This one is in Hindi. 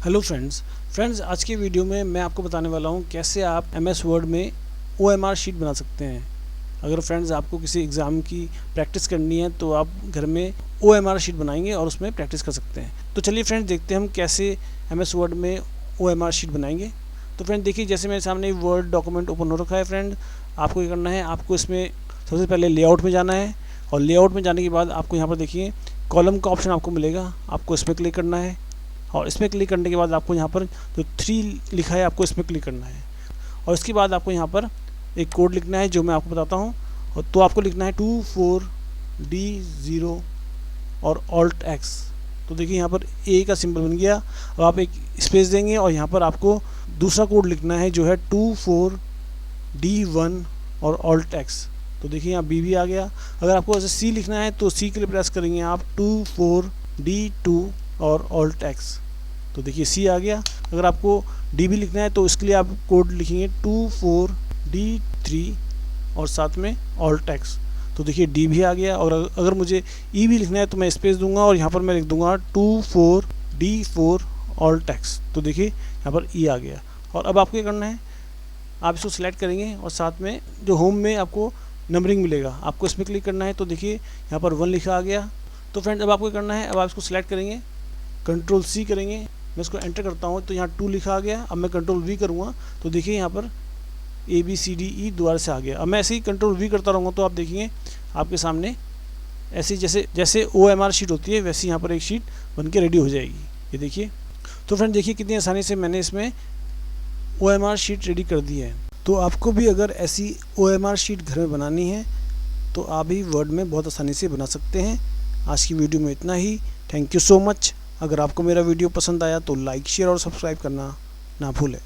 हेलो फ्रेंड्स आज की वीडियो में मैं आपको बताने वाला हूं कैसे आप MS वर्ड में OMR शीट बना सकते हैं। अगर फ्रेंड्स आपको किसी एग्ज़ाम की प्रैक्टिस करनी है तो आप घर में OMR शीट बनाएंगे और उसमें प्रैक्टिस कर सकते हैं। तो चलिए फ्रेंड्स देखते हैं हम कैसे MS वर्ड में OMR शीट बनाएंगे। तो फ्रेंड देखिए, जैसे मेरे सामने वर्ड डॉक्यूमेंट ओपन हो रखा है फ्रेंड, आपको क्या करना है, आपको इसमें सबसे पहले लेआउट में जाना है और लेआउट में जाने के बाद आपको यहाँ पर देखिए कॉलम का ऑप्शन आपको मिलेगा, आपको इस पर क्लिक करना है और इसमें क्लिक करने के बाद आपको यहाँ पर जो 3 लिखा है आपको इसमें क्लिक करना है और इसके बाद आपको यहाँ पर एक कोड लिखना है जो मैं आपको बताता हूँ। और तो आपको लिखना है 24D0 और Alt X। तो देखिए यहाँ पर A का सिंबल बन गया। अब आप एक स्पेस देंगे और यहाँ पर आपको दूसरा कोड लिखना है जो है 24D1 और Alt X। तो देखिए यहाँ B भी आ गया। अगर आपको ऐसे C लिखना है तो C के लिए प्रेस करेंगे आप 24D2 और Alt X। तो देखिए C आ गया। अगर आपको D भी लिखना है तो इसके लिए आप कोड लिखेंगे 24D3 और साथ में Alt X। तो देखिए D भी आ गया। और अगर मुझे E भी लिखना है तो मैं स्पेस दूंगा और यहाँ पर मैं लिख दूंगा 24D4 Alt X। तो देखिए यहाँ पर E आ गया। और अब आपको क्या करना है, आप इसको सिलेक्ट करेंगे और साथ में जो होम में आपको नंबरिंग मिलेगा आपको इसमें क्लिक करना है। तो देखिए यहाँ पर 1 लिखा आ गया। तो फ्रेंड्स अब आपको क्या करना है, अब आप इसको सिलेक्ट करेंगे, Ctrl+C करेंगे, मैं इसको एंटर करता हूँ तो यहाँ 2 लिखा आ गया। अब मैं Ctrl+V करूँगा तो देखिए यहाँ पर ABCDE दोबारा से आ गया। अब मैं ऐसे ही Ctrl+V करता रहूँगा तो आप देखेंगे आपके सामने ऐसी जैसे OMR शीट होती है वैसी यहाँ पर एक शीट बन के रेडी हो जाएगी। ये देखिए। तो फ्रेंड देखिए कितनी आसानी से मैंने इसमें OMR शीट रेडी कर दी है। तो आपको भी अगर ऐसी OMR शीट घर में बनानी है तो आप भी वर्ड में बहुत आसानी से बना सकते हैं। आज की वीडियो में इतना ही। Thank you so much. अगर आपको मेरा वीडियो पसंद आया तो लाइक, शेयर और सब्सक्राइब करना ना भूलें।